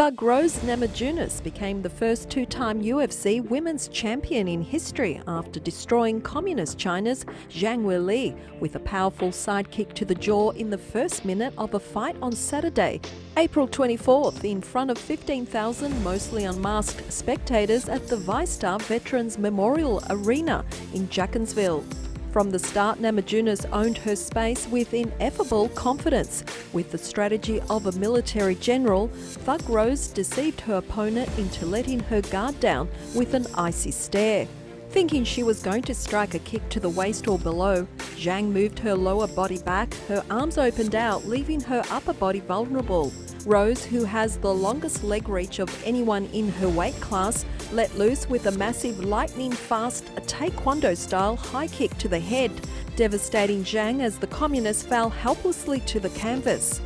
Thug Rose Namajunas became the first two-time UFC women's champion in history after destroying Communist China's Zhang Weili with a powerful sidekick to the jaw in the first minute of a fight on Saturday, April 24th, in front of 15,000 mostly unmasked spectators at the Vistar Veterans Memorial Arena in Jacksonville. From the start, Namajunas owned her space with ineffable confidence. With the strategy of a military general, Thug Rose deceived her opponent into letting her guard down with an icy stare. Thinking she was going to strike a kick to the waist or below, Zhang moved her lower body back, her arms opened out, leaving her upper body vulnerable. Rose, who has the longest leg reach of anyone in her weight class, let loose with a massive lightning-fast taekwondo-style high kick to the head, devastating Zhang as the communist fell helplessly to the canvas.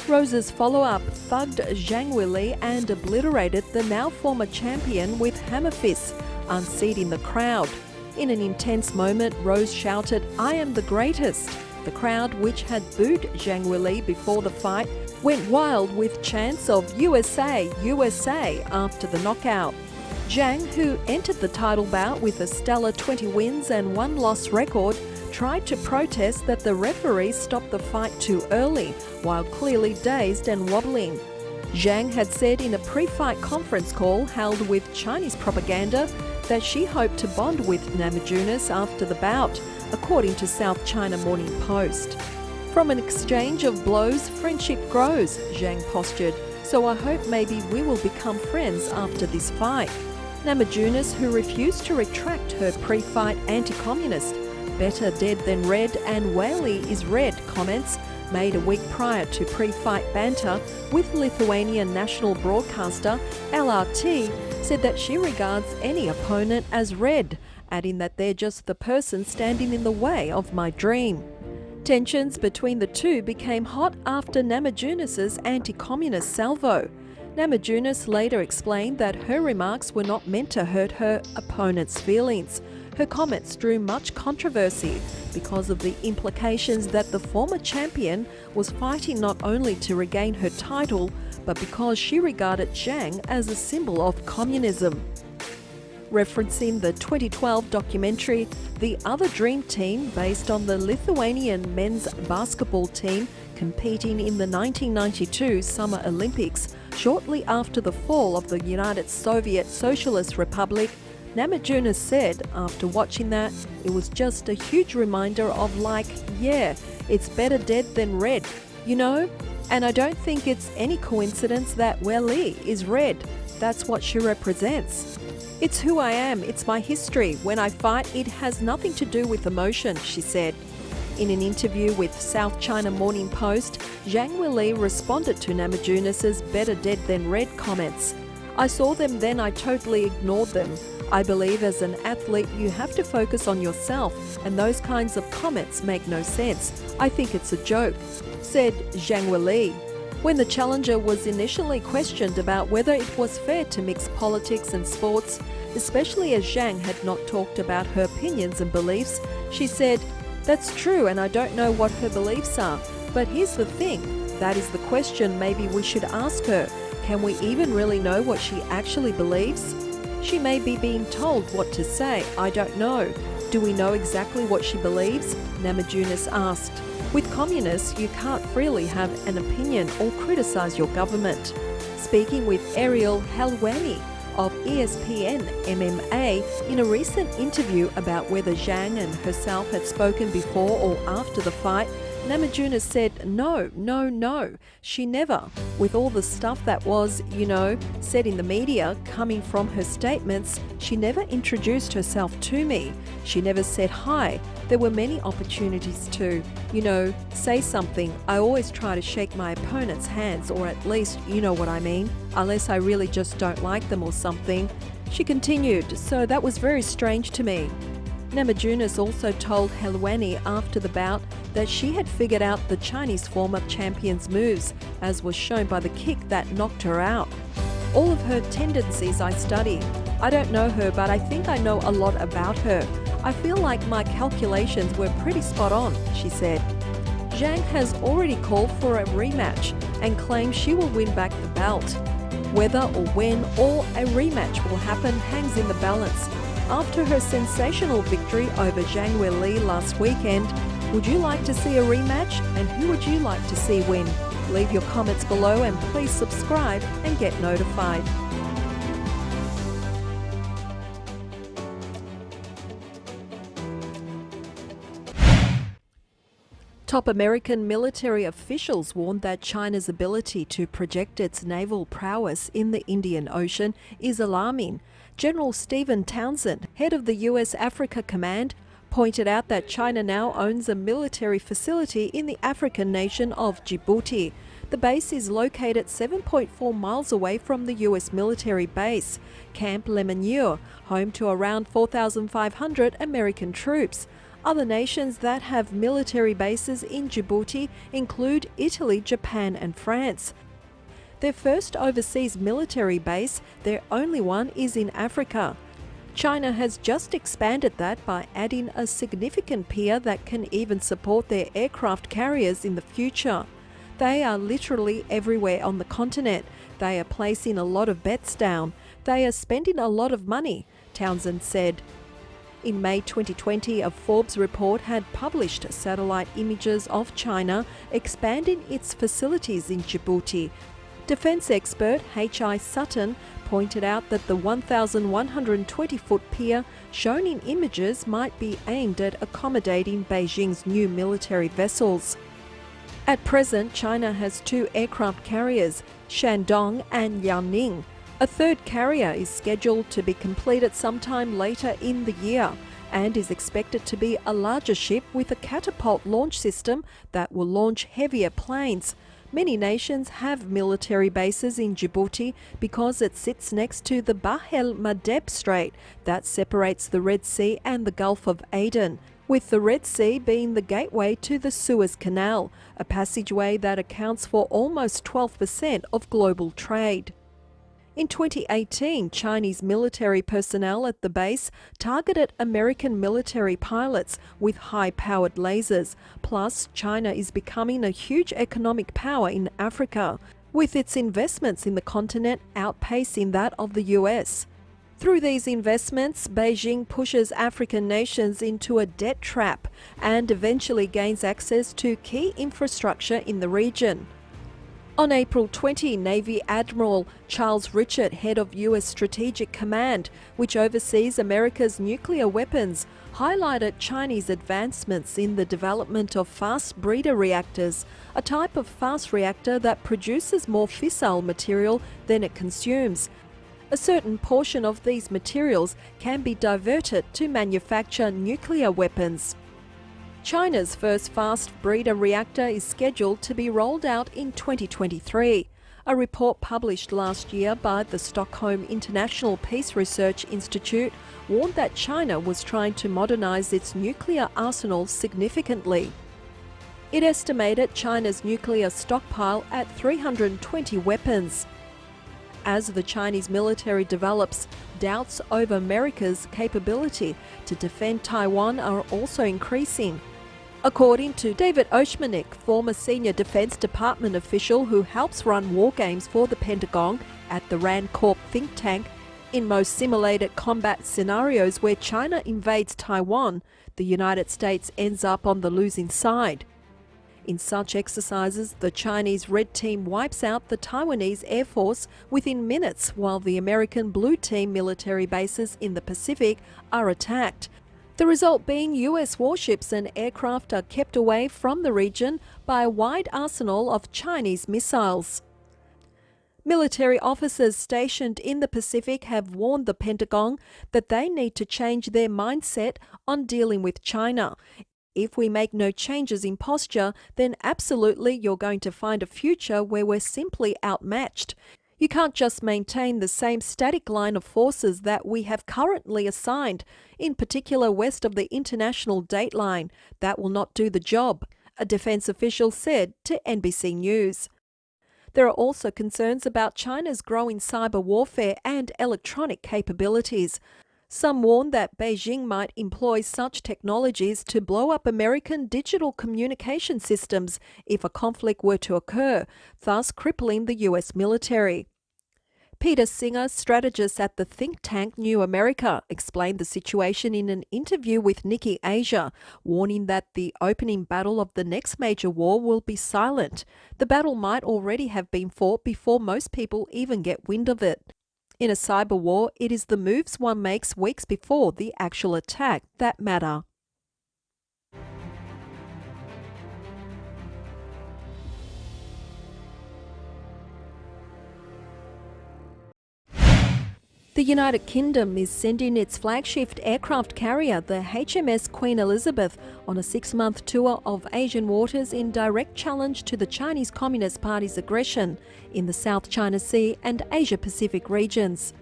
Rose's follow-up thugged Zhang Weili and obliterated the now former champion with hammer fists, unseating the crowd. In an intense moment, Rose shouted, "I am the greatest." The crowd, which had booed Zhang Weili before the fight, went wild with chants of "USA, USA" after the knockout. Zhang, who entered the title bout with a stellar 20 wins and 1 loss record, tried to protest that the referee stopped the fight too early, while clearly dazed and wobbling. Zhang had said in a pre-fight conference call held with Chinese propaganda that she hoped to bond with Namajunas after the bout, according to South China Morning Post. "From an exchange of blows, friendship grows," Zhang postured, "so I hope maybe we will become friends after this fight." Namajunas, who refused to retract her pre-fight anti-communist "better dead than red" and "Weili is red" comments made a week prior to pre-fight banter with Lithuanian national broadcaster LRT, said that she regards any opponent as red, adding that they're just the person standing in the way of my dream. Tensions between the two became hot after Namajunas' anti-communist salvo. Namajunas later explained that her remarks were not meant to hurt her opponent's feelings. Her comments drew much controversy because of the implications that the former champion was fighting not only to regain her title, but because she regarded Zhang as a symbol of communism. Referencing the 2012 documentary The Other Dream Team, based on the Lithuanian men's basketball team competing in the 1992 Summer Olympics, shortly after the fall of the United Soviet Socialist Republic, Namajunas said after watching that, "It was just a huge reminder of like, yeah, it's better dead than red, you know? And I don't think it's any coincidence that Weili is red. That's what she represents. It's who I am, it's my history. When I fight, it has nothing to do with emotion," she said. In an interview with South China Morning Post, Zhang Weili responded to Namajunas' "better dead than red" comments. "I saw them, then I totally ignored them. I believe as an athlete you have to focus on yourself, and those kinds of comments make no sense. I think it's a joke," said Zhang Weili. When the challenger was initially questioned about whether it was fair to mix politics and sports, especially as Zhang had not talked about her opinions and beliefs, she said, "That's true, and I don't know what her beliefs are. But here's the thing, that is the question maybe we should ask her. Can we even really know what she actually believes? She may be being told what to say, I don't know. Do we know exactly what she believes?" Namajunas asked. "With communists, you can't freely have an opinion or criticize your government." Speaking with Ariel Helwani of ESPN MMA in a recent interview about whether Zhang and herself had spoken before or after the fight, Namajunas said, No, she never. With all the stuff that was, said in the media coming from her statements, she never introduced herself to me. She never said hi. There were many opportunities to, say something. I always try to shake my opponent's hands, or at least, you know what I mean, unless I really just don't like them or something. She continued, "So that was very strange to me." Namajunas also told Helwani after the bout that she had figured out the Chinese former champion's moves, as was shown by the kick that knocked her out. "All of her tendencies I study. I don't know her, but I think I know a lot about her. I feel like my calculations were pretty spot on," she said. Zhang has already called for a rematch and claims she will win back the belt. Whether or when or a rematch will happen hangs in the balance. After her sensational victory over Zhang Weili last weekend, would you like to see a rematch, and who would you like to see win? Leave your comments below and please subscribe and get notified. Top American military officials warned that China's ability to project its naval prowess in the Indian Ocean is alarming. General Stephen Townsend, head of the US Africa Command, pointed out that China now owns a military facility in the African nation of Djibouti. The base is located 7.4 miles away from the US military base, Camp Lemonnier, home to around 4,500 American troops. Other nations that have military bases in Djibouti include Italy, Japan and France. Their first overseas military base, their only one, is in Africa. China has just expanded that by adding a significant pier that can even support their aircraft carriers in the future. They are literally everywhere on the continent. They are placing a lot of bets down. They are spending a lot of money, Townsend said. In May 2020, a Forbes report had published satellite images of China expanding its facilities in Djibouti. Defence expert H.I. Sutton pointed out that the 1,120-foot pier shown in images might be aimed at accommodating Beijing's new military vessels. At present, China has two aircraft carriers, Shandong and Liaoning. A third carrier is scheduled to be completed sometime later in the year and is expected to be a larger ship with a catapult launch system that will launch heavier planes. Many nations have military bases in Djibouti because it sits next to the Bab el-Mandeb Strait that separates the Red Sea and the Gulf of Aden, with the Red Sea being the gateway to the Suez Canal, a passageway that accounts for almost 12% of global trade. In 2018, Chinese military personnel at the base targeted American military pilots with high-powered lasers. Plus, China is becoming a huge economic power in Africa, with its investments in the continent outpacing that of the US. Through these investments, Beijing pushes African nations into a debt trap and eventually gains access to key infrastructure in the region. On April 20, Navy Admiral Charles Richard, head of US Strategic Command, which oversees America's nuclear weapons, highlighted Chinese advancements in the development of fast breeder reactors, a type of fast reactor that produces more fissile material than it consumes. A certain portion of these materials can be diverted to manufacture nuclear weapons. China's first fast breeder reactor is scheduled to be rolled out in 2023. A report published last year by the Stockholm International Peace Research Institute warned that China was trying to modernize its nuclear arsenal significantly. It estimated China's nuclear stockpile at 320 weapons. As the Chinese military develops, doubts over America's capability to defend Taiwan are also increasing. According to David Oshmanik, former senior Defense Department official who helps run war games for the Pentagon at the RAND Corp think tank, in most simulated combat scenarios where China invades Taiwan, the United States ends up on the losing side. In such exercises, the Chinese Red Team wipes out the Taiwanese Air Force within minutes, while the American Blue Team military bases in the Pacific are attacked. The result being US warships and aircraft are kept away from the region by a wide arsenal of Chinese missiles. Military officers stationed in the Pacific have warned the Pentagon that they need to change their mindset on dealing with China. If we make no changes in posture, then absolutely you're going to find a future where we're simply outmatched. You can't just maintain the same static line of forces that we have currently assigned, in particular west of the international date line. That will not do the job, a defense official said to NBC News. There are also concerns about China's growing cyber warfare and electronic capabilities. Some warn that Beijing might employ such technologies to blow up American digital communication systems if a conflict were to occur, thus crippling the US military. Peter Singer, strategist at the think tank New America, explained the situation in an interview with Nikkei Asia, warning that the opening battle of the next major war will be silent. The battle might already have been fought before most people even get wind of it. In a cyber war, it is the moves one makes weeks before the actual attack that matter. The United Kingdom is sending its flagship aircraft carrier, the HMS Queen Elizabeth, on a 6-month tour of Asian waters in direct challenge to the Chinese Communist Party's aggression in the South China Sea and Asia-Pacific regions.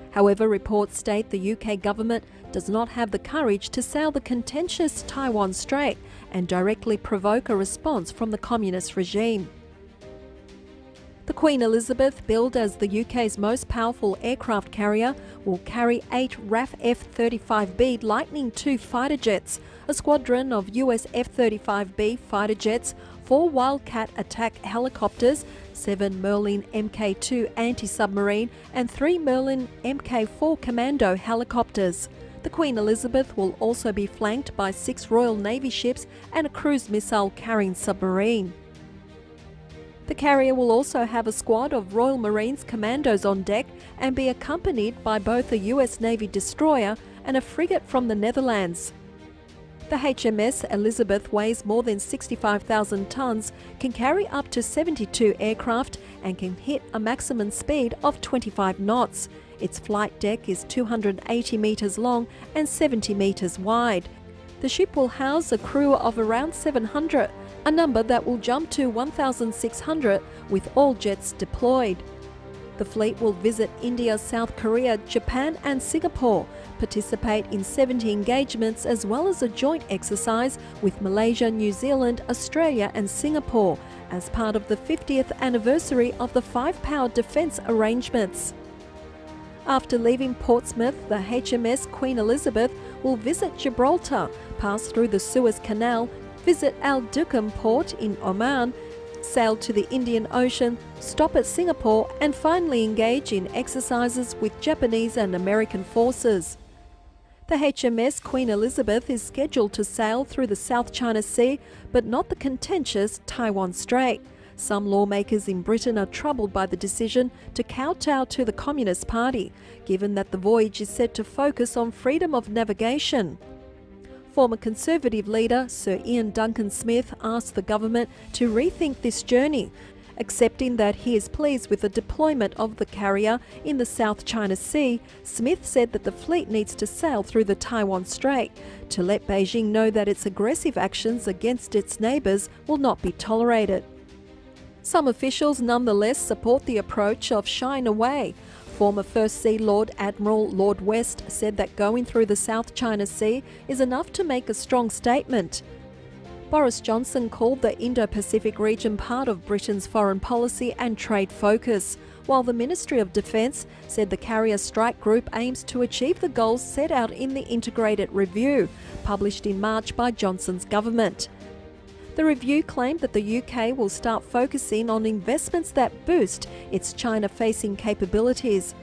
However, reports state the UK government does not have the courage to sail the contentious Taiwan Strait and directly provoke a response from the communist regime. The Queen Elizabeth, billed as the UK's most powerful aircraft carrier, will carry 8 RAF F-35B Lightning II fighter jets, a squadron of US F-35B fighter jets, 4 Wildcat attack helicopters, 7 Merlin Mk2 anti-submarine and 3 Merlin Mk4 commando helicopters. The Queen Elizabeth will also be flanked by 6 Royal Navy ships and a cruise missile-carrying submarine. The carrier will also have a squad of Royal Marines commandos on deck and be accompanied by both a US Navy destroyer and a frigate from the Netherlands. The HMS Elizabeth weighs more than 65,000 tonnes, can carry up to 72 aircraft and can hit a maximum speed of 25 knots. Its flight deck is 280 metres long and 70 metres wide. The ship will house a crew of around 700, a number that will jump to 1,600 with all jets deployed. The fleet will visit India, South Korea, Japan and Singapore, participate in 70 engagements as well as a joint exercise with Malaysia, New Zealand, Australia and Singapore as part of the 50th anniversary of the 5-power defence arrangements. After leaving Portsmouth, the HMS Queen Elizabeth will visit Gibraltar, pass through the Suez Canal, visit Al Duqm port in Oman, sail to the Indian Ocean, stop at Singapore and finally engage in exercises with Japanese and American forces. The HMS Queen Elizabeth is scheduled to sail through the South China Sea, but not the contentious Taiwan Strait. Some lawmakers in Britain are troubled by the decision to kowtow to the Communist Party, given that the voyage is said to focus on freedom of navigation. Former Conservative leader Sir Ian Duncan Smith asked the government to rethink this journey, accepting that he is pleased with the deployment of the carrier in the South China Sea. Smith said that the fleet needs to sail through the Taiwan Strait to let Beijing know that its aggressive actions against its neighbours will not be tolerated. Some officials nonetheless support the approach of shying away. Former First Sea Lord Admiral Lord West said that going through the South China Sea is enough to make a strong statement. Boris Johnson called the Indo-Pacific region part of Britain's foreign policy and trade focus, while the Ministry of Defence said the Carrier Strike Group aims to achieve the goals set out in the Integrated Review, published in March by Johnson's government. The review claimed that the UK will start focusing on investments that boost its China-facing capabilities.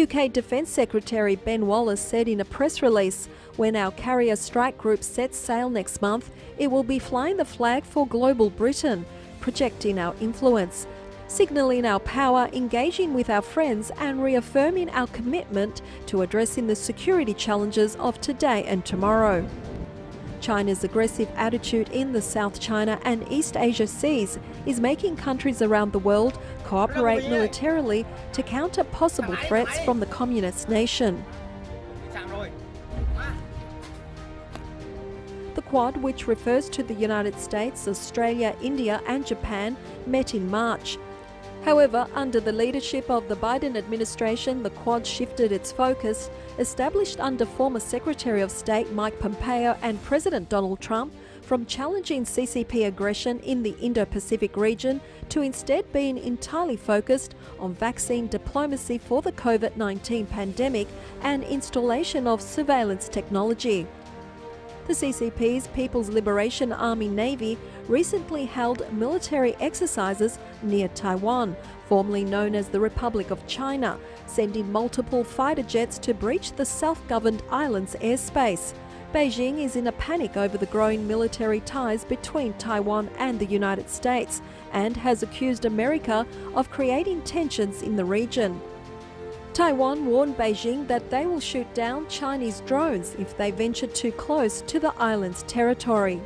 UK Defence Secretary Ben Wallace said in a press release, "When our Carrier Strike Group sets sail next month, it will be flying the flag for global Britain, projecting our influence, signalling our power, engaging with our friends and reaffirming our commitment to addressing the security challenges of today and tomorrow." China's aggressive attitude in the South China and East Asia seas is making countries around the world cooperate militarily to counter possible threats from the communist nation. The Quad, which refers to the United States, Australia, India and Japan, met in March. However, under the leadership of the Biden administration, the Quad shifted its focus, established under former Secretary of State Mike Pompeo and President Donald Trump, from challenging CCP aggression in the Indo-Pacific region to instead being entirely focused on vaccine diplomacy for the COVID-19 pandemic and installation of surveillance technology. The CCP's People's Liberation Army Navy recently held military exercises near Taiwan, formerly known as the Republic of China, sending multiple fighter jets to breach the self-governed island's airspace. Beijing is in a panic over the growing military ties between Taiwan and the United States and has accused America of creating tensions in the region. Taiwan warned Beijing that they will shoot down Chinese drones if they venture too close to the island's territory.